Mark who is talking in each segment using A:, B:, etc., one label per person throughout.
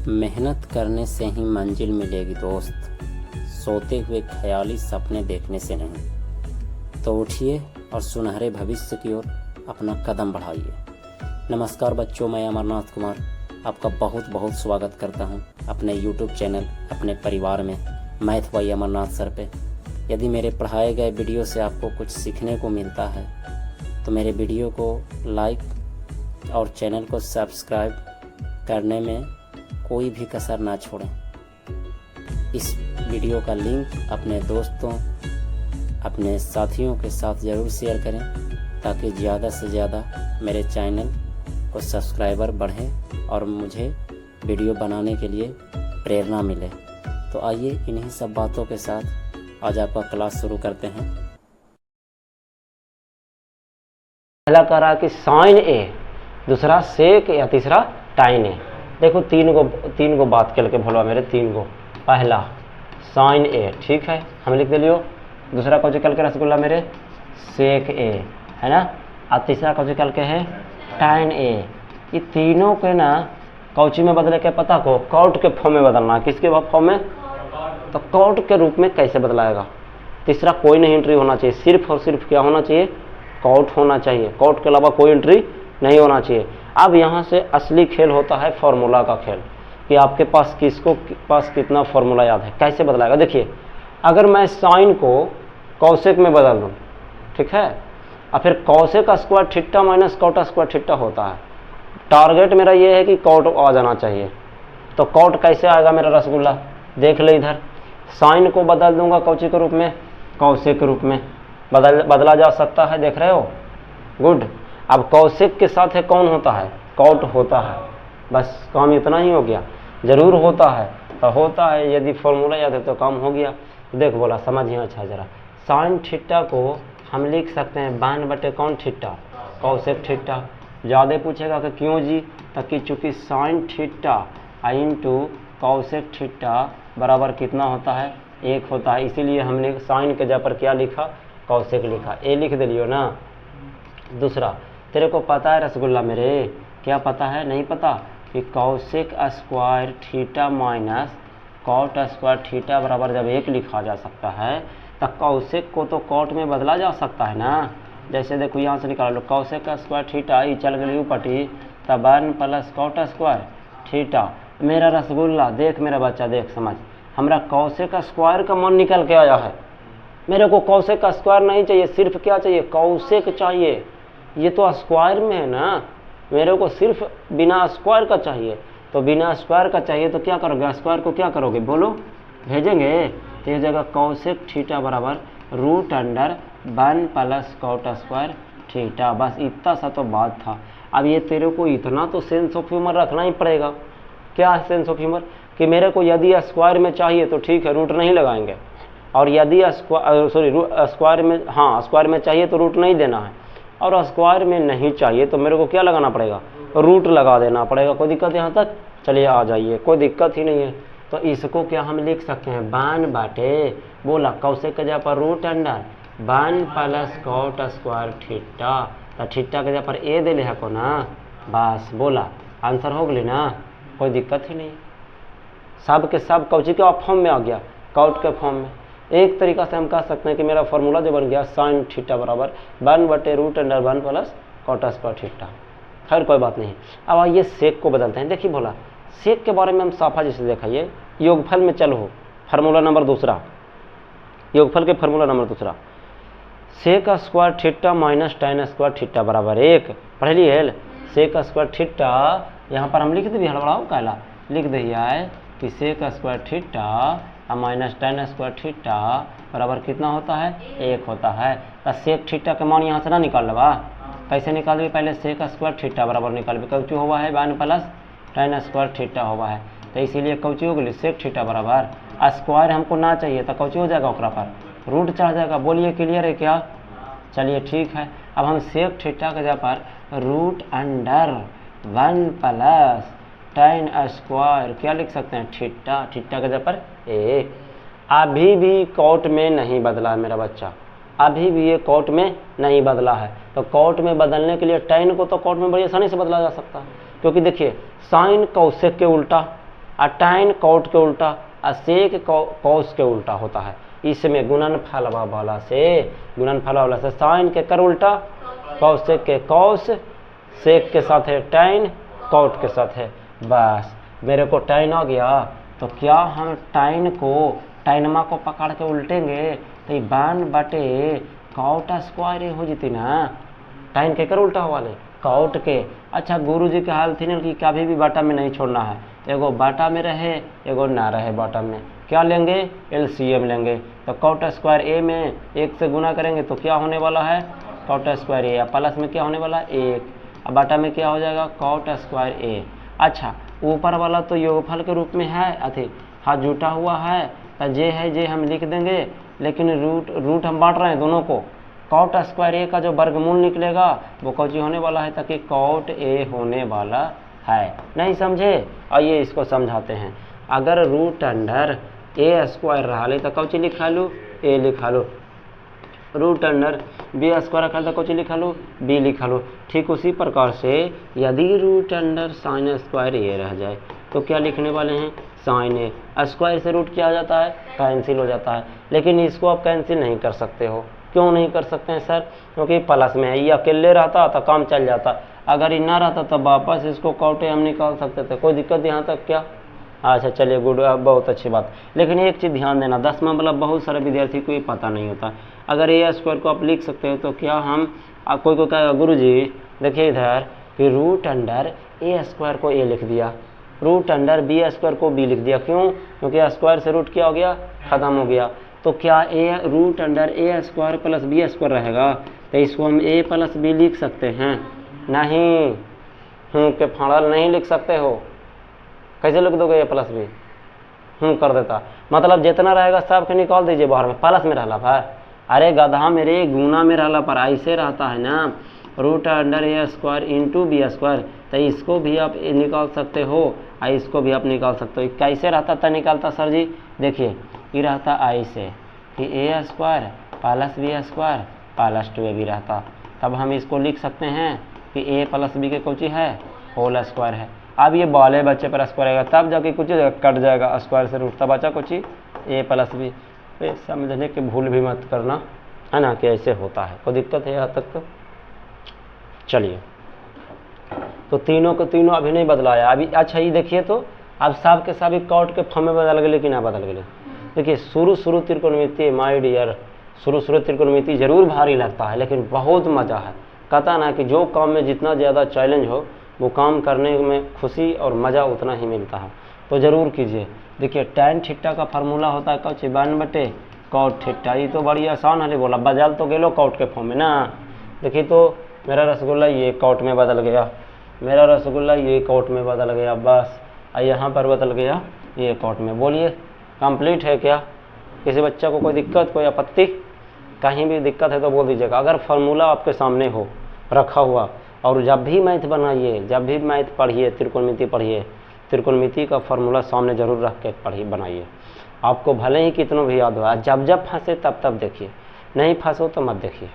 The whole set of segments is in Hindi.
A: मेहनत करने से ही मंजिल मिलेगी दोस्त, सोते हुए ख्याली सपने देखने से नहीं। तो उठिए और सुनहरे भविष्य की ओर अपना कदम बढ़ाइए। नमस्कार बच्चों, मैं अमरनाथ कुमार आपका बहुत बहुत स्वागत करता हूं अपने यूट्यूब चैनल अपने परिवार में मैथ बाई अमरनाथ सर पे। यदि मेरे पढ़ाए गए वीडियो से आपको कुछ सीखने को मिलता है तो मेरे वीडियो को लाइक और चैनल को सब्सक्राइब करने में कोई भी कसर ना छोड़ें। इस वीडियो का लिंक अपने दोस्तों, अपने साथियों के साथ ज़रूर शेयर करें ताकि ज़्यादा से ज़्यादा मेरे चैनल को सब्सक्राइबर बढ़ें और मुझे वीडियो बनाने के लिए प्रेरणा मिले। तो आइए इन्हीं सब बातों के साथ आज आपका क्लास शुरू करते हैं।
B: पहला कह रहा कि साइन ए, दूसरा सेक या तीसरा टाइन ए। देखो तीन को बात करके भोलवा मेरे तीन को। पहला साइन ए, ठीक है, हम लिख दे लियो। दूसरा कौन कल के रसगुल्ला मेरे सेक ए है ना, और तीसरा कौन कल के है टाइन ए। ये तीनों के ना कौची में बदले के पता को कॉट के फॉर्म में बदलना। किसके फॉर्म में? तो कॉट के रूप में कैसे बदलाएगा। तीसरा कोई नहीं एंट्री होना चाहिए, सिर्फ और सिर्फ क्या होना चाहिए, कॉट होना चाहिए। कॉट के अलावा कोई एंट्री नहीं होना चाहिए। अब यहाँ से असली खेल होता है फॉर्मूला का खेल कि आपके पास पास कितना फॉर्मूला याद है, कैसे बदलाएगा। देखिए, अगर मैं साइन को कौसेक में बदल दूँ, ठीक है, और फिर cosec square theta minus cot square theta होता है। टारगेट मेरा ये है कि कॉट आ जाना चाहिए। तो कॉट कैसे आएगा मेरा रसगुल्ला, देख ले इधर। साइन को बदल दूंगा कौची के रूप में, कौसेक के रूप में बदला जा सकता है, देख रहे हो, गुड। अब कौशिक के साथ है कौन होता है, कॉट होता है। बस काम इतना ही हो गया। जरूर होता है तो होता है, यदि फॉर्मूला याद है तो काम हो गया। देख बोला समझिए अच्छा जरा। साइन थीटा को हम लिख सकते हैं 1/कौन थीटा, कौशिक थीटा। ज़्यादा पूछेगा कि क्यों जी, ताकि चूंकि sign theta into Kaushik theta बराबर कितना होता है, 1 होता है। इसीलिए हमने साइन के जगह पर क्या लिखा, कौशिक लिखा। ए लिख दे लियो ना। दूसरा, तेरे को पता है रसगुल्ला मेरे, क्या पता है, नहीं पता, कि cosec square theta minus cot square theta बराबर जब 1 लिखा जा सकता है तो कौशिक को तो कॉट में बदला जा सकता है ना। जैसे देखो यहाँ से निकाल लो, कौशिक स्क्वायर थीटा ई चल गई ऊपटी, तब 1 प्लस कॉट स्क्वायर थीटा। मेरा रसगुल्ला देख, मेरा बच्चा देख, समझ, हमारा कौशिक स्क्वायर का मान निकल के आया है। मेरे को कौशिक का स्क्वायर नहीं चाहिए, सिर्फ क्या चाहिए, कौशिक चाहिए। ये तो स्क्वायर में है ना, मेरे को सिर्फ बिना स्क्वायर का चाहिए। तो बिना स्क्वायर का चाहिए तो क्या करोगे, स्क्वायर को क्या करोगे, बोलो, भेजेंगे। तो ये जगह कौशिक थीटा बराबर √1 प्लस कॉट स्क्वायर थीटा। बस इतना सा तो बात था। अब ये तेरे को इतना तो सेंस ऑफ ह्यूमर रखना ही पड़ेगा। क्या है सेंस ऑफ ह्यूमर, कि मेरे को यदि स्क्वायर में चाहिए तो ठीक है, रूट नहीं लगाएंगे, और यदि स्क्वायर में, हाँ स्क्वायर में चाहिए तो रूट नहीं देना है, और स्क्वायर में नहीं चाहिए तो मेरे को क्या लगाना पड़ेगा, रूट लगा देना पड़ेगा। कोई दिक्कत यहाँ तक, चलिए आ जाइए, कोई दिक्कत ही नहीं है। तो इसको क्या हम लिख सकते हैं, 1 बोला कौशिक के जगह पर √1 प्लस कॉट स्क्वायर थीटा। तो थीटा के जगह पर ए दे ले को ना, बस बोला आंसर हो गई ना, कोई दिक्कत ही नहीं। सब के सब कौची के फॉर्म में आ गया, कॉट के फॉर्म में। एक तरीका से हम कह सकते हैं कि मेरा फॉर्मूला जो बन गया साइन थीटा बराबर 1/√1 प्लस कॉट स्क्वायर थीटा। खैर कोई बात नहीं। अब आइए सेक को बदलते हैं। देखिए बोला सेक के बारे में हम साफा जैसे दिखाइए, योगफल में चलो फार्मूला नंबर दूसरा, योगफल के फार्मूला नंबर दूसरा, sec square theta minus tan square theta बराबर 1। पढ़ लिए सेक स्क्वायर थीटा, यहाँ पर हम लिख दे, हड़बड़ाओ कहला लिख दिया है कि sec square theta minus tan square theta बराबर कितना होता है, 1 होता है। तो सेक थीटा के मान यहाँ से ना निकाल लेवा, कैसे निकाल देंगे, पहले सेक स्क्वायर थीटा बराबर निकाल भी, कौची हुआ है 1 प्लस टाइन स्क्वायर थीटा हुआ है। तो इसीलिए कौची हो गई सेक थीटा बराबर, स्क्वायर हमको ना चाहिए तो कौची हो जाएगा, ओकरा पर रूट चढ़ जाएगा। बोलिए क्लियर है क्या, चलिए ठीक है। अब हम सेक थीटा के जगह पर √1 प्लस टाइन स्क्वायर क्या लिख सकते हैं, थीटा, थीटा के जगह पर ए। अभी भी कॉट में नहीं बदला है मेरा बच्चा, अभी भी ये कॉट में नहीं बदला है। तो कॉट में बदलने के लिए टाइन को तो कॉट में बड़ी आसानी से बदला जा सकता है, क्योंकि देखिए साइन कौशिक के उल्टा, और टाइन कॉट के उल्टा और सेक कॉस के उल्टा होता है। इसमें गुणनफल वाला से साइन के कर उल्टा, कौसेक के कौस, सेक के साथ है टाइन, कॉट के साथ है। बस मेरे को टाइन आ गया, तो क्या हम टाइनमा को पकड़ के उल्टेंगे तो 1/, कॉट स्क्वायर हो जीती ना, टाइन के कर उल्टा वाले कॉट के। अच्छा गुरु जी के हाल थी ना कि कभी भी बाटा में नहीं छोड़ना है, एगो बाटा में रहे एगो ना रहे बाटा में, क्या लेंगे एलसीएम लेंगे। तो कॉट स्क्वायर ए में 1 से गुना करेंगे तो क्या होने वाला है कॉट स्क्वायर ए, प्लस में क्या होने वाला है 1, अब बाटा में क्या हो जाएगा कॉट स्क्वायर ए। अच्छा ऊपर वाला तो योगफल के रूप में है, अथी हाथ जुटा हुआ है तो जे है जे हम लिख देंगे, लेकिन रूट हम बांट रहे हैं दोनों को। कॉट स्क्वायर ए का जो वर्गमूल निकलेगा वो कौची होने वाला है, ताकि कॉट ए होने वाला है। नहीं समझे? आइए इसको समझाते हैं। अगर रूट अंडर ए स्क्वायर रहा तो कौची लिखा लूँ ए लिखा लो, रूट अंडर बी स्क्वायर रखा तो कौची लिखा लो बी लिखा लो। ठीक उसी प्रकार से यदि रूट अंडर साइन स्क्वायर ए रह जाए तो क्या लिखने वाले हैं साइन ए। स्क्वायर से रूट क्या हो जाता है कैंसिल हो जाता है, लेकिन इसको आप कैंसिल नहीं कर सकते हो। क्यों नहीं कर सकते हैं सर? क्योंकि प्लस में है, ये अकेले रहता तो काम चल जाता, अगर ये ना रहता तब वापस इसको कॉटे हम निकाल सकते थे, कोई दिक्कत यहाँ तक क्या? अच्छा चलिए गुड, बहुत अच्छी बात। लेकिन एक चीज़ ध्यान देना, 10वां मतलब बहुत सारे विद्यार्थी को ये पता नहीं होता। अगर ए स्क्वायर को आप लिख सकते हो तो क्या हम कोई को कहेगा गुरु जी देखिए इधर कि रूट अंडर ए स्क्वायर को ए लिख दिया, रूट अंडर बी स्क्वायर को बी लिख दिया। क्यों? क्योंकि स्क्वायर से रूट क्या हो गया ख़त्म हो गया। तो क्या ए रूट अंडर ए स्क्वायर प्लस बी स्क्वायर रहेगा, तो इसको हम ए प्लस बी लिख सकते हैं? नहीं, के फाड़ल नहीं लिख सकते हो। कैसे लिख दोगे ए प्लस बी? कर देता, मतलब जितना रहेगा सब के निकाल दीजिए बाहर में, प्लस में रहला भाई। अरे गधा मेरे गुना में रहला पर ऐसे रहता है ना, रूट अंडर ए स्क्वायर इंटू बी स्क्वायर, तो इसको भी आप निकाल सकते हो और इसको भी आप निकाल सकते हो। कैसे रहता था निकालता सर जी? देखिए ये रहता ऐसे कि A square plus B square plus 2ab रहता, तब हम इसको लिख सकते हैं कि ए प्लस बी के कुछ है होल स्क्वायर है। अब ये बाले बच्चे पर स्क्वायर आएगा तब जाके कुछ कट जाएगा स्क्वायर से रूट, तब बचा कुछ ए प्लस बी। समझने की भूल भी मत करना है ना कि ऐसे होता है, कोई दिक्कत है यहाँ तक? तो चलिए, तो तीनों को तीनों अभी नहीं बदलाया अभी। अच्छा ये देखिए तो अब सब के सब कॉट के फॉर्म में बदल गए कि ना बदल गए? देखिए शुरू त्रिकोणमिति माय डियर, शुरू त्रिकोणमिति जरूर भारी लगता है लेकिन बहुत मज़ा है। कहता ना कि जो काम में जितना ज़्यादा चैलेंज हो वो काम करने में खुशी और मज़ा उतना ही मिलता है, तो ज़रूर कीजिए। देखिए tan थीटा का फार्मूला होता है कौच 1/, कॉट थीटा। ये तो बड़ी आसान है, बोला बदल तो गेलो कॉट के फॉर्म में ना। देखिए तो मेरा रसगुल्ला ये कॉट में बदल गया, मेरा रसगुल्ला ये कॉट में बदल गया, बस यहाँ पर बदल गया ये कॉट में। बोलिए कंप्लीट है क्या? किसी बच्चा को कोई दिक्कत कोई आपत्ति? कहीं भी दिक्कत है तो बोल दीजिएगा। अगर फार्मूला आपके सामने हो रखा हुआ, और जब भी मैथ बनाइए, जब भी मैथ पढ़िए, त्रिकोणमिति पढ़िए, त्रिकोणमिति का फार्मूला सामने जरूर रख के पढ़िए बनाइए। आपको भले ही कितनों भी याद हो, जब जब फंसे तब तब देखिए, नहीं फंसो तो मत देखिए।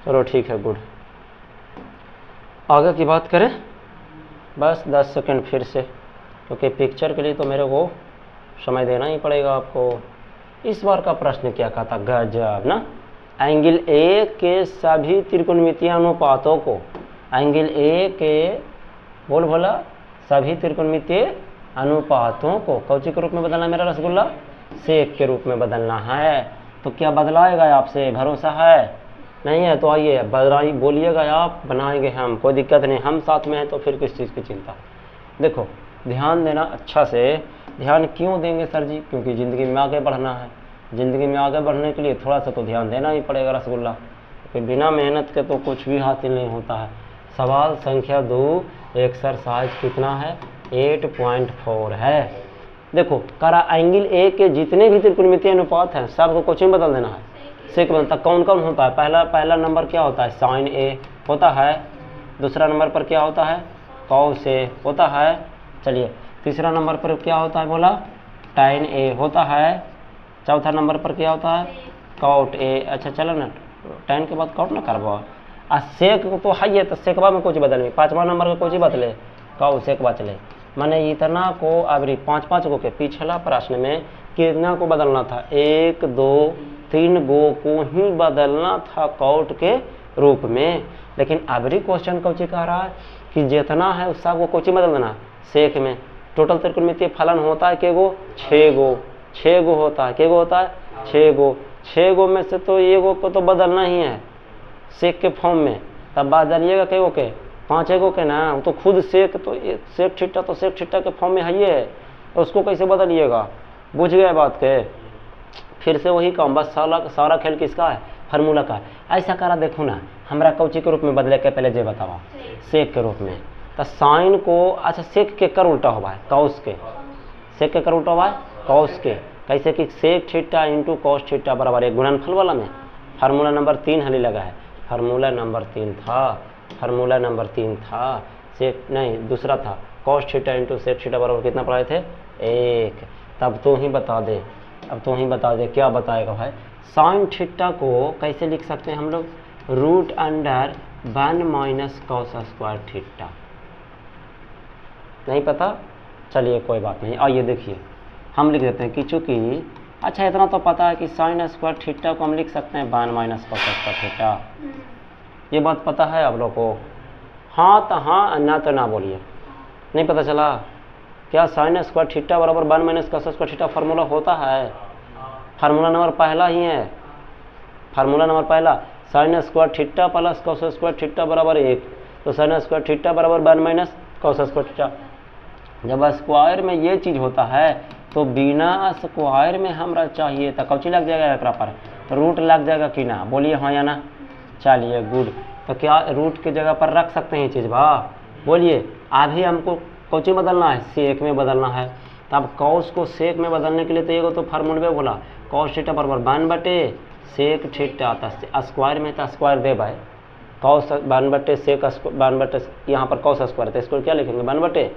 B: चलो ठीक है, गुड। आगे की बात करें, बस 10 सेकंड फिर से, क्योंकि पिक्चर के लिए तो मेरे को समय देना ही पड़ेगा आपको। इस बार का प्रश्न क्या कहता, गजब ना। एंगल ए के सभी त्रिकोणमितीय अनुपातों को, एंगल ए के बोला सभी त्रिकोणमितीय अनुपातों को कौची के रूप में बदलना है मेरा रसगुल्ला? सेक के रूप में बदलना है। तो क्या बदलाएगा आपसे भरोसा है? नहीं है तो आइए बदलाई बोलिएगा आप, बनाएंगे हम, कोई दिक्कत नहीं, हम साथ में हैं तो फिर किस चीज़ की चिंता। देखो ध्यान देना अच्छा से। ध्यान क्यों देंगे सर जी? क्योंकि ज़िंदगी में आगे बढ़ना है। ज़िंदगी में आगे बढ़ने के लिए थोड़ा सा तो ध्यान देना ही पड़ेगा रसगुल्ला, क्योंकि बिना मेहनत के तो कुछ भी हासिल नहीं होता है। सवाल संख्या 2 एक्सरसाइज कितना है? 8.4 है। देखो करा एंगल ए के जितने भी त्रिकोणमितीय अनुपात हैं सबको कुछ में बदल देना है, सेक बनता। कौन कौन होता है? पहला नंबर क्या होता है? साइन ए होता है। दूसरा नंबर पर क्या होता है? कॉस ए होता है। चलिए तीसरा नंबर पर क्या होता है बोला? टाइन ए होता है। चौथा नंबर पर क्या होता है? Cot A. अच्छा चलो ना, टाइन के बाद कॉट ना करवा, आ सेक तो है, तो सेकवा में कुछ बदल में। 5वां नंबर का कुछ बदले कौ सेक बचले, मैंने इतना को अबरी 5 गो के पिछला प्रश्न में कितना को बदलना था, 1 2 3 गो को ही बदलना था कौट के रूप में। लेकिन अबरी क्वेश्चन कौची कह रहा है कि जितना है उस सब को कौची बदल देना सेक में। टोटल त्रिकोणमितीय फलन होता है के गो, 6 गो, 6 गो होता है, के गो होता है 6 गो। 6 गो में से तो ये गो को तो बदलना ही है सेक के फॉर्म में, तब बदलिएगा के गो के 5 गो के ना, वो तो खुद सेक, तो सेक छिट्टा तो सेक छिट्टा के फॉर्म में है ये, तो उसको कैसे बदलिएगा, बुझ गए बात के। फिर से वही काम, बस सारा खेल किसका है, फार्मूला का। ऐसा करा देखो ना, हमरा कौची के रूप में बदले के पहले जे बतावा, सेक के रूप में। तो साइन को, अच्छा सेक के कर उल्टा हुआ है कॉस के, सेक के कर उल्टा हुआ है कॉस के, कैसे कि sec theta into cos theta बराबर एक गुणनफल वाला में फार्मूला नंबर 3 हली लगा है, फार्मूला नंबर 3 था, फार्मूला नंबर 3 था, सेक नहीं दूसरा था, cos theta into sec theta बराबर कितना पढ़ाए थे 1। तब तो ही बता दे, अब तो ही बता दे क्या बताएगा भाई। साइन थीटा को कैसे लिख सकते हैं हम लोग, root under 1 minus cos square theta. नहीं पता, चलिए कोई बात नहीं, आइए देखिए हम लिख देते हैं कि चूँकि, अच्छा इतना तो पता है कि साइन स्क्वायर थीटा को हम लिख सकते हैं 1 माइनस कॉस स्क्वायर थीटा, ये बात पता है आप लोग को। हाँ तो हाँ, ना तो ना बोलिए, नहीं पता चला क्या साइन स्क्वायर थीटा बराबर 1 minus cos square theta formula होता है, फार्मूला नंबर पहला ही है, फार्मूला नंबर पहला sine square theta plus cos square theta बराबर 1, तो साइन स्क्वायर थीटा बराबर 1 माइनस कॉस स्क्वायर थीटा। जब स्क्वायर में ये चीज़ होता है तो बिना स्क्वायर में हमरा चाहिए तो कौची लग जाएगा एकरा पर, रूट लग जाएगा कि ना, बोलिए हाँ या ना। चलिए गुड, तो क्या रूट के जगह पर रख सकते हैं ये चीज़ बा, बोलिए। अभी हमको कौची बदलना है, सेक में बदलना है, तब कॉस को सेक में बदलने के लिए तो ये तो फार्मूले बोला कॉस थीटा बराबर 1 बटे सेक थीटा, स्क्वायर में तो स्क्वायर दे भाई, कॉस 1 बटे सेक 1 बटे, यहाँ पर कॉस स्क्वायर तो इसको क्या लिखेंगे 1 बटे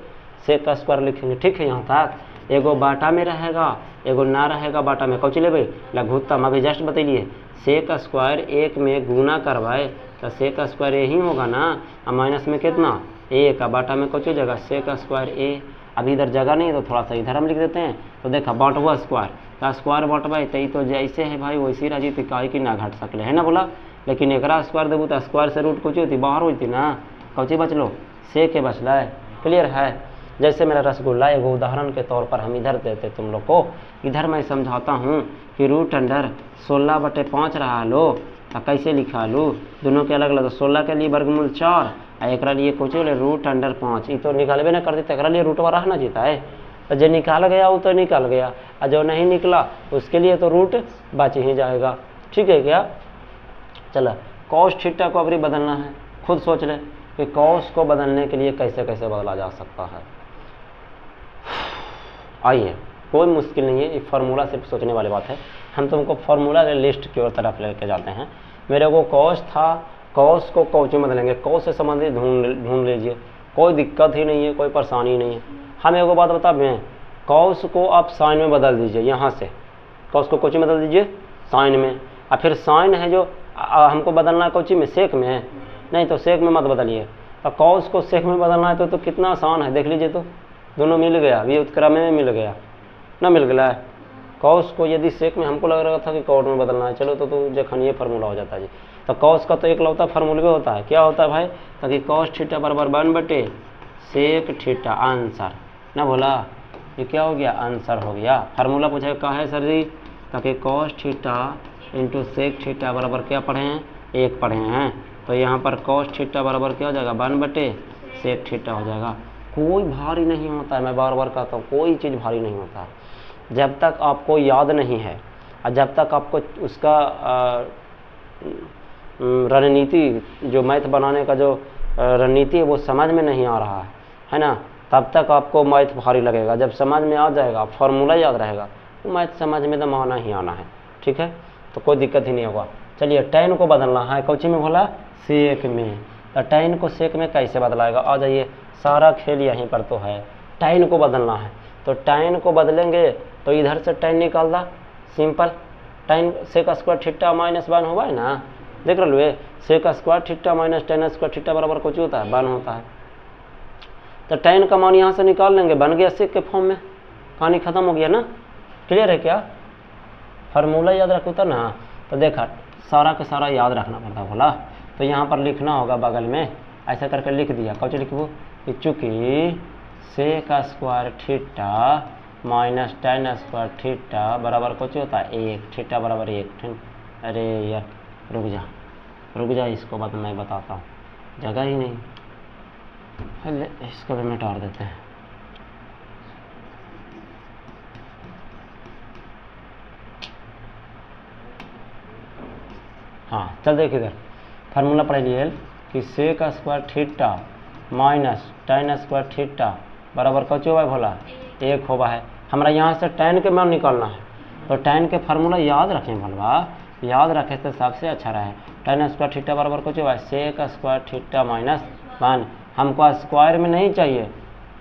B: सेक का स्क्वायर लिखेंगे, ठीक है। यहाँ तक एगो बाटा में रहेगा, एगो ना रहेगा बाटा में, कौची लेबे लघुत्तम, अभी जस्ट बतैलिए सेक स्क्वायर 1 में गुना करवाए तो सेक स्क्वायर यही होगा ना, और माइनस में कितना 1, बाटा में कौची जगह सेक स्क्वायर ए। अभी इधर जगह नहीं है तो थोड़ा सा इधर हम लिख देते हैं, तो देखा बांटवा स्क्वायर, तो स्क्वायर बांटवा तो जैसे है भाई वैसी राजी थी, काहे कि ना घट सकले है ना बोला। लेकिन एक स्क्वायर देबू तो स्क्वायर से रूट कौची होती बाहर होती ना, कौची बचलो सेक के बचला है, क्लियर है। जैसे मेरा रसगुल्ला, एक उदाहरण के तौर पर हम इधर देते तुम लोग को, इधर मैं समझाता हूँ कि रूट अंडर 16 बटे 5 रहा लो, तो कैसे लिखा लो, दोनों के अलग अलग, 16 के लिए वर्गमूल 4 और एक लिए कुछ बोले रूट अंडर 5, ये तो निकालबे ना कर देते, एक लिए रूटवा रहना जीता है, तो जो निकाल गया वो तो निकल गया, और जो नहीं निकला उसके लिए तो रूट बच ही जाएगा, ठीक है क्या। चलो कॉस थीटा को अभी बदलना है, खुद सोच ले कि कॉस को बदलने के लिए कैसे कैसे बदला जा सकता है। आइए कोई मुश्किल नहीं है, ये फार्मूला सिर्फ सोचने वाली बात है, हम तुमको फार्मूला लिस्ट की ओर तरफ लेके जाते हैं। मेरे को कॉस था, कॉस को कौची में बदलेंगे, कॉस से संबंधित ढूंढ लीजिए, कोई दिक्कत ही नहीं है, कोई परेशानी नहीं है। हम एगो बात बता दें, कॉस को आप साइन में बदल दीजिए, यहाँ से कॉस को कौची में बदल दीजिए साइन में, और फिर साइन है जो हमको बदलना है कौची में सेक में, नहीं तो सेक में मत बदलिए, तो कॉस को सेक में बदलना है तो कितना आसान है, देख लीजिए तो दोनों मिल गया, अभी उत्क्रम में मिल गया ना, मिल गया है। कॉस को यदि सेक में हमको लग रहा था कि कॉट में बदलना है, चलो तो जखन ये फार्मूला हो जाता है जी, तो कॉस का तो एक लौता फार्मूला होता है, क्या होता है भाई, ताकि कॉस थीटा बराबर 1 बटे सेक थीटा, आंसर ना बोला, ये क्या हो गया आंसर हो गया। फार्मूला पूछा क्या है सर जी, ताकि cos theta into sec theta बराबर क्या पढ़े हैं 1 पढ़े हैं, तो यहाँ पर कॉस थीटा बराबर क्या हो जाएगा 1 बटे सेक थीटा हो जाएगा। कोई भारी नहीं होता है, मैं बार बार कहता हूँ कोई चीज़ भारी नहीं होता, जब तक आपको याद नहीं है और जब तक आपको उसका रणनीति जो मैथ बनाने का जो रणनीति है वो समझ में नहीं आ रहा है ना, तब तक आपको मैथ भारी लगेगा। जब समझ में आ जाएगा, फार्मूला याद रहेगा, तो मैथ समझ में तो आना ही आना है, ठीक है, तो कोई दिक्कत ही नहीं होगा। चलिए tan को बदलना है, कौची में बोला सेक में, तो tan को सेक में कैसे बदलाएगा, आ जाइए, सारा खेल यहीं पर तो है। tan को बदलना है तो tan को बदलेंगे तो इधर से tan निकाल दा, simple, tan sec square theta minus 1 हुआ है ना, देख रहे sec square theta minus tan square theta बराबर कुछ होता है 1 होता है, तो tan का मान यहाँ से निकाल लेंगे, बन गया sec के फॉर्म में, कहानी खत्म हो गया ना। क्लियर है क्या? फार्मूला याद रखो तो ना, तो देखा सारा का सारा याद रखना पड़ता बोला। तो यहाँ पर लिखना होगा बगल में, ऐसा करके लिख दिया। कौन लिखबो कि चूँकि sec square theta minus tan square theta बराबर कुछ होता है 1, थीटा बराबर 1। ठीक, अरे यार रुक जा, इसको बात मैं बताता हूँ, जगह ही नहीं। पहले इसको भी मिटा देते हैं। हाँ चल देख इधर, फार्मूला पढ़ लिए कि sec square theta minus tan square theta बराबर कौन होगा भोला 1 होगा है। हमारा यहाँ से tan के मान निकालना है, तो tan के फार्मूला याद रखें भलवा, याद रखे तो सबसे अच्छा रहे। tan स्क्वायर थीटा बराबर कुछ होगा सेक स्क्वायर थीटा माइनस 1। हमको स्क्वायर में नहीं चाहिए,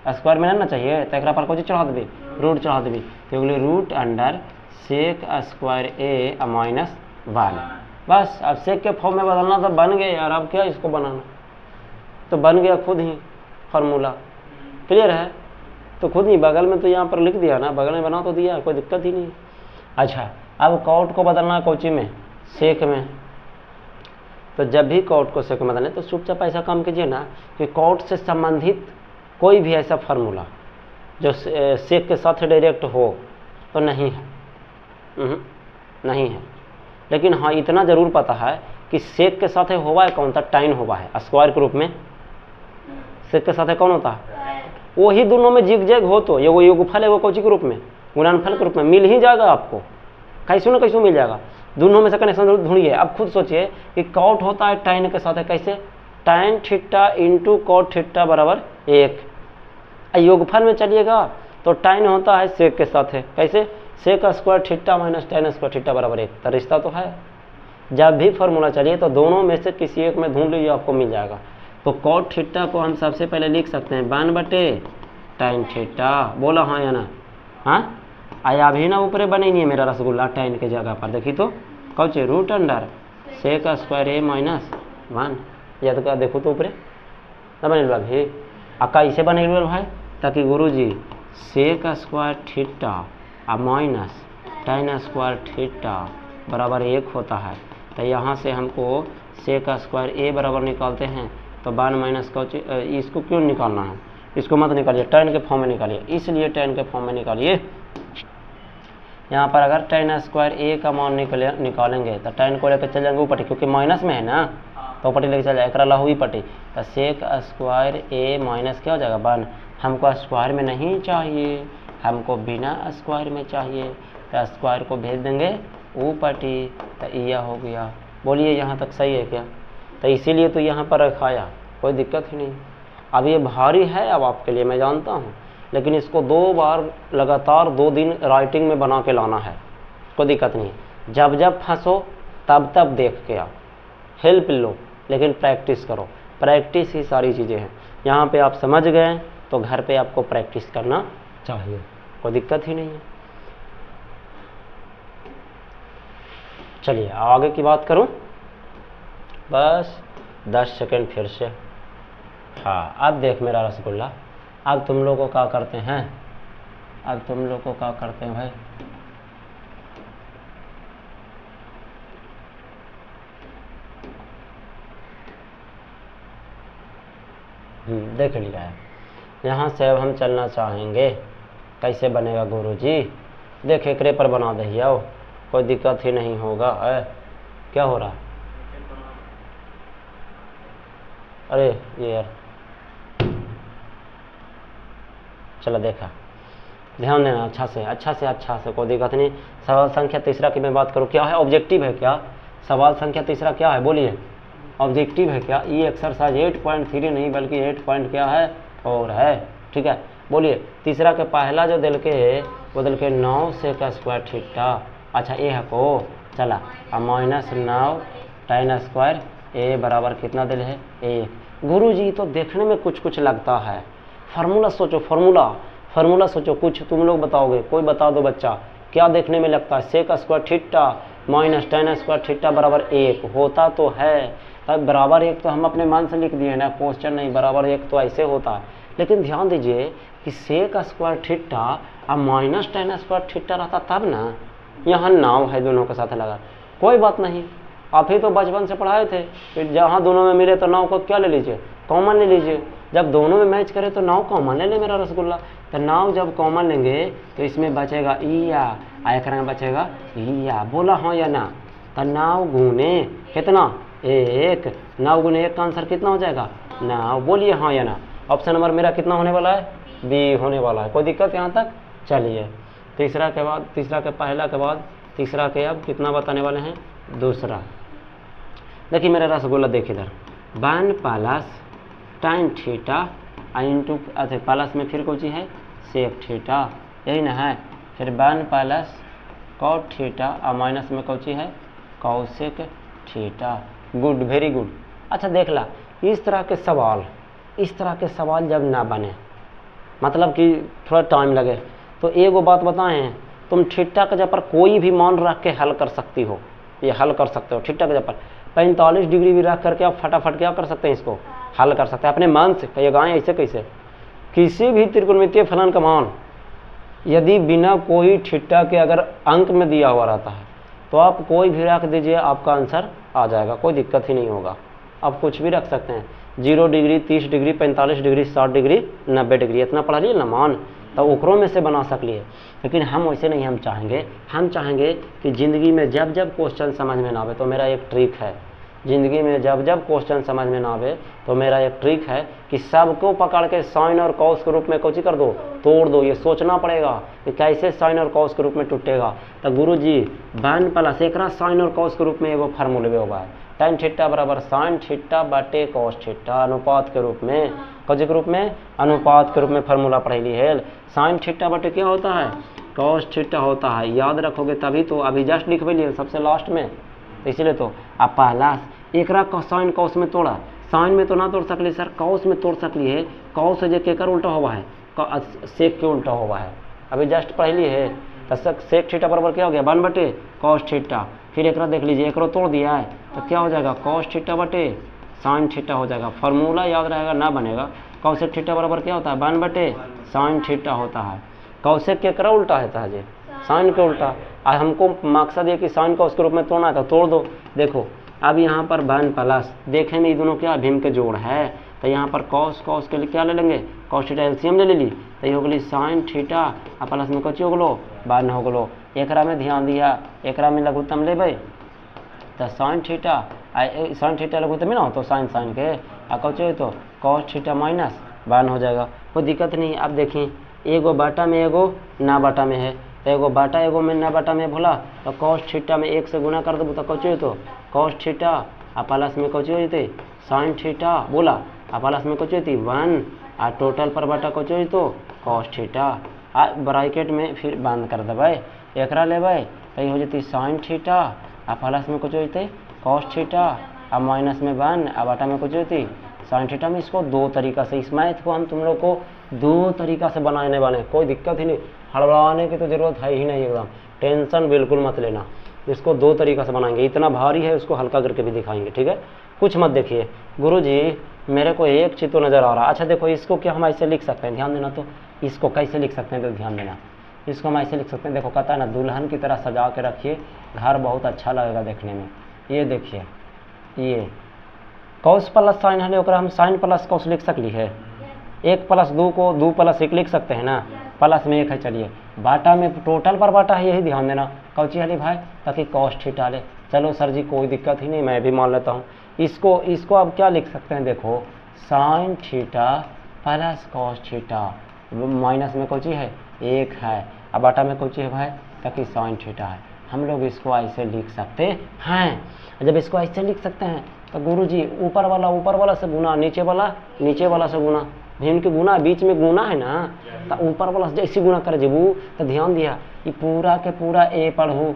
B: स्क्वायर में नहीं ना चाहिए, तो एक पर कुछ चढ़ा देवी, रूट चढ़ा देवी, तो अगले रूट अंडर सेक स्क्वायर ए माइनस 1। बस अब सेक के फॉर्म में बदलना तो बन गया यार, अब क्या इसको बनाना, तो बन गया खुद ही फार्मूला। क्लियर है? तो खुद ही बगल में तो यहाँ पर लिख दिया ना, बगल में बना तो दिया, कोई दिक्कत ही नहीं। अच्छा अब कॉट को बदलना है कोची में, सेक में। तो जब भी कॉट को सेक में बदलना तो चुपचाप ऐसा काम कीजिए ना कि कॉट से संबंधित कोई भी ऐसा फार्मूला जो सेक के साथ डायरेक्ट हो तो नहीं है, नहीं है। लेकिन हाँ इतना जरूर पता है कि सेक के साथ होवा है कौन सा, टाइन होवा है स्क्वायर के रूप में। सेक के साथ कौन होता है, वही दोनों में जिग जैग हो तो एगो योगफल एगो कौची के रूप में, गुणनफल के रूप में मिल ही जाएगा आपको, कैसे न कैसे मिल जाएगा। दोनों में से कनेक्शन ढूंढिए। अब खुद सोचिए कि कॉट होता है टाइन के साथ, कैसे, टाइन थीटा इंटू कॉट थीटा बराबर 1। योगफल में चलिएगा तो टाइन होता है सेक के साथ है, कैसे, sec square theta minus tan square theta बराबर 1। तो रिश्ता तो है। जब भी फार्मूला चलिए तो दोनों में से किसी एक में ढूंढ लीजिए, आपको मिल जाएगा। तो कॉट थीटा को हम सबसे पहले लिख सकते हैं 1/tan थीटा, बोला हाँ या ना, हाँ आया अभी ना ऊपर बने नहीं है मेरा रसगुल्ला टाइन के जगह पर, देखी तो कौच रूट अंडर सेक स्क्वायर ए माइनस 1, या तो देखो तो ऊपर ना बने अभी अक्का इसे बने भाई, ताकि गुरुजी सेक स्क्वायर थीटा और माइनस tan स्क्वायर थीटा बराबर 1 होता है। तो यहाँ से हमको सेक स्क्वायर ए बराबर निकालते हैं, तो 1 माइनस कौच, इसको क्यों निकालना है, इसको मत निकालिए, tan के फॉर्म में निकालिए, इसलिए tan के फॉर्म में निकालिए। यहाँ पर अगर tan स्क्वायर ए का मान निकालेंगे तो tan को लेकर चल जाएंगे ऊपर, क्योंकि माइनस में है ना, तो ऊपर लेकर चल जाएगा, ला हुई पटी। तो सेक स्क्वायर ए माइनस क्या हो जाएगा 1। हमको स्क्वायर में नहीं चाहिए, हमको बिना स्क्वायर में चाहिए, तो स्क्वायर को भेज देंगे ऊपटी, तो यह हो गया। बोलिए यहाँ तक सही है क्या? तो इसीलिए तो यहाँ पर रखाया, कोई दिक्कत ही नहीं। अब ये भारी है अब आपके लिए, मैं जानता हूँ, लेकिन इसको 2 बार लगातार 2 दिन राइटिंग में बना के लाना है, कोई दिक्कत नहीं। जब जब फंसो तब तब देख के आओ, हेल्प लो, लेकिन प्रैक्टिस करो, प्रैक्टिस ही सारी चीज़ें हैं। यहाँ पे आप समझ गए तो घर पे आपको प्रैक्टिस करना चाहिए, कोई दिक्कत ही नहीं है। चलिए आगे की बात करूं, बस 10 सेकंड फिर से। हाँ अब देख मेरा रसगुल्ला, अब तुम लोग को क्या करते हैं, अब तुम लोग को क्या करते हैं भाई, देख लिया है। यहाँ से अब हम चलना चाहेंगे, कैसे बनेगा गुरुजी, देख एकरे पर बना दे आओ, कोई दिक्कत ही नहीं होगा। क्या हो रहा है, अरे ये यार, चलो देखा, ध्यान देना अच्छा से अच्छा से अच्छा से, कोई दिक्कत नहीं। सवाल संख्या तीसरा की मैं बात करूँ, क्या है, ऑब्जेक्टिव है क्या, सवाल संख्या तीसरा क्या है बोलिए, ऑब्जेक्टिव है क्या। ये एक्सरसाइज 8.3 नहीं बल्कि 8 पॉइंट क्या है 4 है, ठीक है। बोलिए तीसरा के पहला जो दिल के वो दिल के 9 सेक स्क्वायर थीटा, अच्छा ए है को चला, माइनस 9 tan स्क्वायर ए बराबर कितना दिल है 1। गुरुजी तो देखने में कुछ कुछ लगता है, फार्मूला सोचो, फार्मूला सोचो, कुछ तुम लोग बताओगे, कोई बता दो बच्चा, क्या देखने में लगता है, sec square theta minus tan square theta बराबर 1 होता तो है। तब बराबर 1 तो हम अपने मन से लिख दिए ना, क्वेश्चन नहीं, बराबर 1 तो ऐसे होता है। लेकिन ध्यान दीजिए कि सेक स्क्वायर थीटा अब माइनस टेन स्क्वायर थीटा रहता तब ना, यहाँ नाव है दोनों के साथ लगा, कोई बात नहीं, आप ही तो बचपन से पढ़ाए थे कि जहाँ दोनों में मिले तो नाव को क्या ले लीजिए, कॉमन ले लीजिए। जब दोनों में मैच करे तो नाव कॉमन ले ले मेरा रसगुल्ला। तो नाव जब कॉमन लेंगे तो इसमें बचेगा ईया, आयकर में बचेगा ईया, बोला हाँ या ना। तो नाव गुने कितना, एक, नाव गुने एक का आंसर कितना हो जाएगा, नाव, बोलिए हाँ या ना। ऑप्शन नंबर मेरा कितना होने वाला है, बी होने वाला है। कोई दिक्कत यहाँ तक, चलिए तीसरा के बाद, तीसरा के पहला के बाद तीसरा के अब कितना बताने वाले हैं, दूसरा। देखिए मेरा रसगुल्ला, देखिए इधर, 1 प्लस tan थीटा इंटू, अच्छा प्लस में फिर कोई चीज़ है सेक थीटा, यही ना है, फिर 1 प्लस कॉट थीटा और माइनस में कोई चीज़ है cosec theta. Good, very good. अच्छा देख ला, इस तरह के सवाल, इस तरह के सवाल जब ना बने, मतलब कि थोड़ा टाइम लगे, तो एक वो बात बताएं, तुम थीटा के जगह पर कोई भी मान रख के हल कर सकती हो, ये हल कर सकते हो। थीटा के जगह पर 45 डिग्री भी रख करके आप फटाफट क्या कर सकते हैं, इसको हल कर सकते हैं अपने मन से। कहिएगा ऐसे कैसे, किसी भी त्रिकोणमितीय फलन का मान यदि बिना कोई थीटा के अगर अंक में दिया हुआ रहता है तो आप कोई भी रख दीजिए, आपका आंसर आ जाएगा, कोई दिक्कत ही नहीं होगा। आप कुछ भी रख सकते हैं, 0 degree, 30 degree, 45 degree, 60 degree, 90 degree, इतना पढ़ा लिए ना मान, तो ओकरों में से बना सकलिए। लेकिन हम वैसे नहीं, हम चाहेंगे कि ज़िंदगी में जब जब क्वेश्चन समझ में ना आवे, तो मेरा एक ट्रिक है, ज़िंदगी में जब जब क्वेश्चन समझ में ना आवे तो मेरा एक ट्रिक है कि सबको पकड़ के साइन और कॉस के रूप में कोची कर दो, तोड़ दो। ये सोचना पड़ेगा कि कैसे साइन और कॉस के रूप में टूटेगा। तो गुरुजी 1 प्लस एकरा साइन और कॉस के रूप में एगो फार्मूले होगा है, tan थीटा बराबर साइन थीटा बटे कॉस थीटा, अनुपात के रूप में, कौन के रूप में, अनुपात के रूप में फार्मूला पढ़ेली है। साइन थीटा बटे क्या होता है, कॉस थीटा होता है, याद रखोगे तभी तो। अभी जस्ट लिखवे सबसे लास्ट में, तो इसलिए तो आप पहला एकरा साइन कॉस में तोड़ा, साइन में तो ना तोड़ सकली सर, कॉस में तोड़ सकली है। कॉस जो केकर उल्टा हुआ है, सेक के उल्टा हुआ है, अभी जस्ट पढ़ली है। तो सेक थीटा बराबर क्या हो गया, 1 बटे कॉस थीटा। फिर एकरा देख लीजिए, एकरो तोड़ दिया है तो क्या हो जाएगा, कॉस थीटा बटे साइन थीटा हो जाएगा। फार्मूला याद रहेगा ना बनेगा। कॉसेक थीटा बराबर क्या होता है, 1 बटे साइन थीटा होता है। कॉसेक के एकरा उल्टा होता है जी, साइन के उल्टा। आज हमको मकसद है कि साइन को उसके रूप में तोड़ना है, तो तोड़ दो। देखो अब यहाँ पर 1 प्लस, देखें ये दोनों क्या भिन्न के जोड़ है, तो यहाँ पर कॉस के लिए क्या ले लेंगे, कॉस थीटा एलसीएम ले ली, तो ये हो गई साइन थीटा और प्लस में कची हो गलो 1 हो गलो। एकरा में ध्यान दिया, एकरा में लघुत्तम लेबै तो साइन थीटा लघुत्तम में ना हो तो साइन के आ कची तो कॉस थीटा माइनस 1 हो जाएगा, कोई दिक्कत नहीं। अब देखिए एगो बाटा में एगो ना बाटा में है, तो एगो बाटा एगो में ना बाटा में भोला, तो कॉस थीटा में 1 से गुना कर देबो तो कची तो कॉस थीटा आ प्लस में कची होते साइन थीटा, बोला आ प्लस में कची होती 1 आ टोटल पर बाटा कची होई तो कॉस थीटा आ ब्रैकेट में फिर बंद कर देबै। एकरा लेबै तो ये हो जती साइन थीटा आ प्लस में कची होते कॉस थीटा आ माइनस में 1 आ बाटा में कची होती साइन थीटा में। इसको दो तरीका से, इस मैथ को हम तुम लोग को दो तरीका से बनाने वाले, कोई दिक्कत ही नहीं, हड़बड़ाने की तो ज़रूरत है ही नहीं, एकदम टेंशन बिल्कुल मत लेना। इसको दो तरीका से बनाएंगे, इतना भारी है उसको हल्का करके भी दिखाएंगे, ठीक है। कुछ मत देखिए गुरुजी, मेरे को एक चीज़ तो नज़र आ रहा है। अच्छा देखो इसको क्या हम ऐसे लिख सकते हैं, ध्यान देना। तो इसको कैसे लिख सकते हैं, तो ध्यान देना, इसको हम ऐसे लिख सकते हैं। देखो कहता है ना, दुल्हन की तरह सजा के रखिए, घर बहुत अच्छा लगेगा देखने में। ये देखिए, ये कॉस प्लस साइन है, ओकरा हम साइन प्लस कॉस लिख सकली है। 1 प्लस 2 को 2 प्लस 1 लिख सकते हैं ना, प्लस में 1 है। चलिए बाटा में टोटल पर बाटा है, यही ध्यान देना। कौची हली भाई, ताकि कॉस थीटा ले। चलो सर जी कोई दिक्कत ही नहीं, मैं भी मान लेता हूँ। इसको अब क्या लिख सकते हैं, देखो sine theta plus cos theta, minus में कौची है 1 है, अब बाटा में कौची है भाई, ताकि साइन थीटा है। हम लोग इसको ऐसे लिख सकते हैं। जब इसको ऐसे लिख सकते हैं तो गुरुजी ऊपर वाला से गुना, नीचे वाला से गुना, भिन्न के गुना, बीच में गुना है ना, तो ऊपर वाला से जैसे गुना कर जेबू। तो ध्यान दिया, ये पूरा के पूरा ए पढ़ू,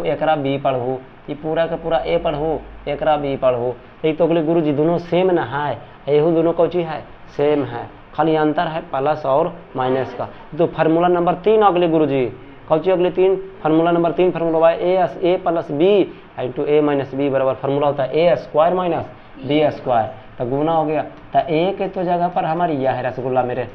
B: एकरा बी पढ़ू, ये पूरा के पूरा ए पढ़ू, एकरा बी पढ़ू। ये तो अगले गुरुजी दोनों सेम ना है, यही दोनों कौची है, सेम है, खाली अंतर है प्लस और माइनस का। तो फार्मूला नंबर 3 अगले गुरुजी, कौची अगले 3, फार्मूला नंबर 3 फार्मूला ए प्लस बी इंटू ए माइनस बी बराबर फार्मूला होता है A square minus B square. तो गुना हो गया, तो ए के तो जगह पर हमारी यह है रसगुल्ला मेरे,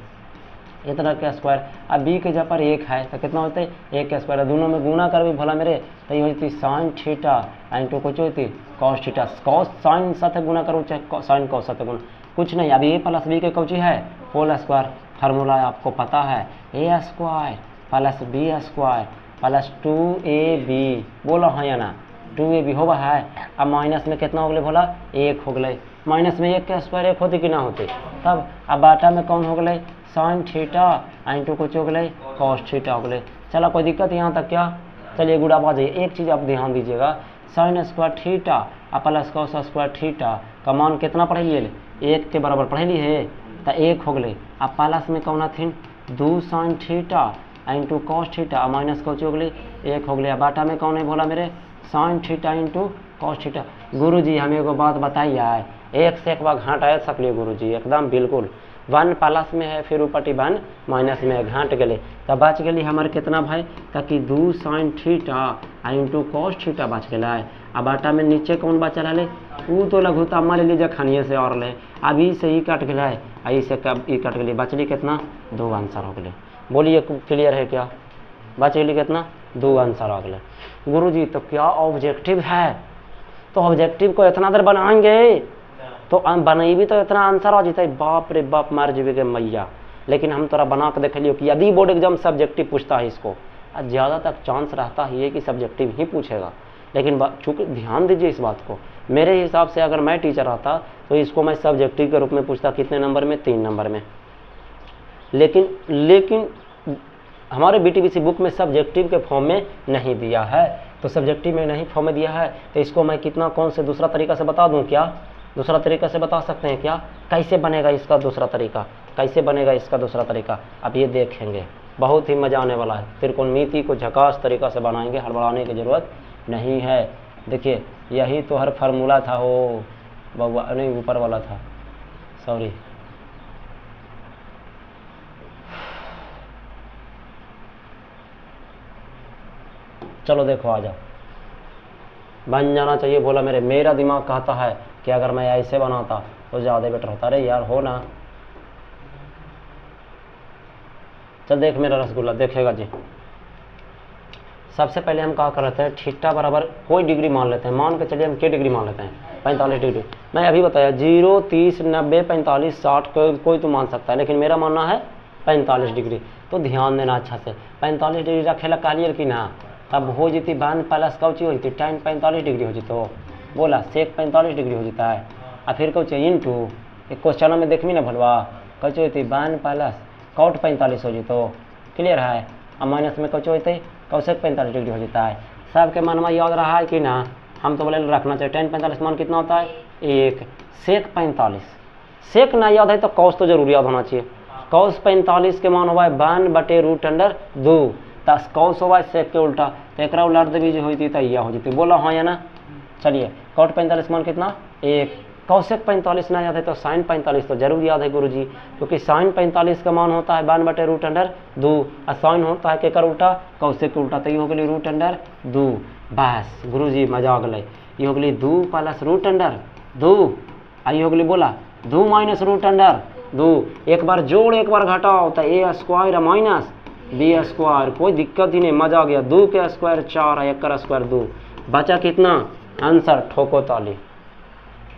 B: इतना का स्क्वायर। अब बी के जगह पर 1 है तो कितना होता है 1 का स्क्वायर, दोनों में गुना कर भी भला मेरे, तो ये होती साइन थीटा इंटू कुछ होती कॉस थीटा, कॉस साइन साथ गुना करो चाहे साइन कॉस साथ गुना, कुछ नहीं। अभी ए प्लस बी के कौची है होल स्क्वायर, फार्मूला आपको पता है A square plus B square plus 2ab, बोलो हाँ या ना 2ab होगा है। अब माइनस में कितना हो गए बोला 1 हो गए, माइनस में 1 का स्क्वायर 1 होती कि ना होती तब। अब बाटा में कौन हो गए साइन थीटा इंटू कुछ हो गए कॉस थीटा हो गए। चलो कोई दिक्कत यहाँ तक क्या, चलिए गुड़ा बात है। एक चीज़ आप ध्यान दीजिएगा, sine square theta plus cos square theta का मान कितना पढ़े लिए 1 के बराबर पढ़े लिए है, तो 1 हो गए। अब प्लस में कौन थी 2 sine theta into cos theta minus कौच हो गई 1 हो गया। बाटा में कौन है बोला मेरे sign theta into cos theta. गुरु जी हमें एगो बात बताइए है, 1 से एक बार घाटा सकलिए गुरु जी एकदम बिल्कुल, 1 प्लस में है फिर ऊपर 1 माइनस में है घाट गए, तब बच गई हमारे कितना भाई ताकि 2 sine theta into cos theta बच गया है। अब बाटा में नीचे कौन बचा रहा वो तो लघुता मान लीजिए खानिए से और ले, अभी से ही कट गया है, आई से कब ई कट गई, बचली कितना 2 आंसर हो गए। बोलिए क्लियर है क्या, बच गई कितना 2 आंसर हो गए। गुरु जी तो क्या ऑब्जेक्टिव है, तो ऑब्जेक्टिव को इतना देर बनाएंगे तो बनई भी तो इतना आंसर आ जाता है, बाप रे बाप मार जीवे के मैया। लेकिन हम तोरा बना के देख लियो कि यदि बोर्ड एग्जाम सब्जेक्टिव पूछता है इसको, ज़्यादा तक चांस रहता ही है कि सब्जेक्टिव ही पूछेगा। लेकिन चूँकि ध्यान दीजिए इस बात को, मेरे हिसाब से अगर मैं टीचर आता तो इसको मैं सब्जेक्टिव के रूप में पूछता, कितने नंबर में 3 नंबर में। लेकिन हमारे BTBC बुक में सब्जेक्टिव के फॉर्म में नहीं दिया है, तो सब्जेक्टिव में नहीं फॉर्म में दिया है तो इसको मैं कितना कौन से दूसरा तरीका से बता दूं क्या, दूसरा तरीका से बता सकते हैं क्या, कैसे बनेगा इसका दूसरा तरीका, कैसे बनेगा इसका दूसरा तरीका, अब ये देखेंगे बहुत ही मज़ा आने वाला है। त्रिकोणमिति को झकास तरीका से बनाएंगे, हड़बड़ाने की ज़रूरत नहीं है। देखिए यही तो हर फार्मूला था, वो बउआ नहीं ऊपर वाला था, सॉरी चलो देखो आ जाओ, बन जाना चाहिए बोला मेरे। मेरा दिमाग कहता है कि अगर मैं ऐसे बनाता तो ज़्यादा बेटर होता। अरे यार हो ना, चल देख मेरा रसगुल्ला देखेगा जी। सबसे पहले हम कहा कर रहे थे थीटा बराबर कोई डिग्री मान लेते हैं, मान के चलिए हम क्या डिग्री मान लेते हैं 45 डिग्री। मैं अभी बताया 0 30 90 45 60 कोई तो मान सकता है, लेकिन मेरा मानना है 45 डिग्री। तो ध्यान देना अच्छा से, 45 डिग्री रखेला कालियर कि ना, तब हो जाती 1 प्लस कौची हो जाती tan 45 डिग्री हो जाती, बोला सेक 45 डिग्री हो जाता है। और फिर कौच इंटू एक क्वेश्चन में देखमी ना भलवा कौच होती 1 प्लस कॉट 45 हो जातो, क्लियर है। और माइनस में कौच होते कौशेक 45 डिग्री हो जाता है। सबके मन में याद रहा है कि ना, हम तो बोले रखना चाहिए। tan 45 मान कितना होता है 1, सेक 45, सेक ना याद है तो कौस तो जरूर याद होना चाहिए। कौस 45 के मान हुआ है 1/√2, तस कौस हुआ है सेक के उल्टा, तो एक उलट देवी जो होती तो यह हो जाती, बोला हाँ या ना। चलिए कॉट 45 मान कितना 1, कौशेक 45 ना याद है तो साइन 45 तो जरूर याद है गुरुजी, क्योंकि साइन 45 का मान होता है 1/√2 और साइन होता है केकर उल्टा कौशेक के उल्टा, तो ये हो गई √2। बस गुरुजी मजा आ गए, ये हो गई 2 प्लस √2, आई हो गई बोला 2 माइनस √2, एक बार जोड़ एक बार घटाओ तो a square minus b square, कोई दिक्कत ही नहीं, मजा आ गया। 2 के स्क्वायर 4 है, 1 का स्क्वायर 2, बचा कितना आंसर ठोको ताली,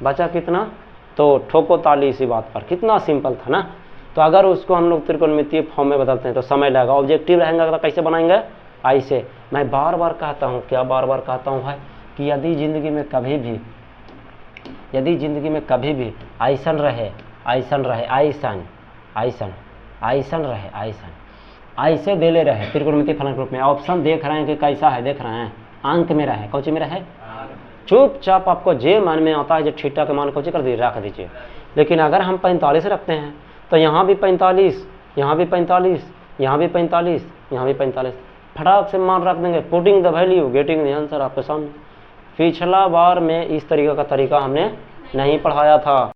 B: बचा कितना तो ठोको ताली। इसी बात पर कितना सिंपल था ना। तो अगर उसको हम लोग त्रिकोणमितीय फॉर्म में बदलते हैं तो समय लगेगा। ऑब्जेक्टिव रहेगा तो कैसे बनाएंगे ऐसे। मैं बार बार कहता हूँ, क्या बार बार कहता हूँ भाई, कि यदि ज़िंदगी में कभी भी ऐसन रहे ऐसे देले रहे त्रिकोणमितीय फलन के रूप में, ऑप्शन देख रहे हैं कि कैसा है, देख रहे हैं अंक में रहे, कौची में रहे, चुपचाप आपको जे मन में आता है जो थीटा के मान कौची कर दीजिए रख दीजिए। लेकिन अगर हम 45 रखते हैं तो यहाँ भी 45, यहाँ भी 45, यहाँ भी 45, यहाँ भी 45, फटाक से मान रख देंगे। Putting the value getting the answer आपके सामने। पिछला बार में इस तरीके का तरीका हमने नहीं पढ़ाया था।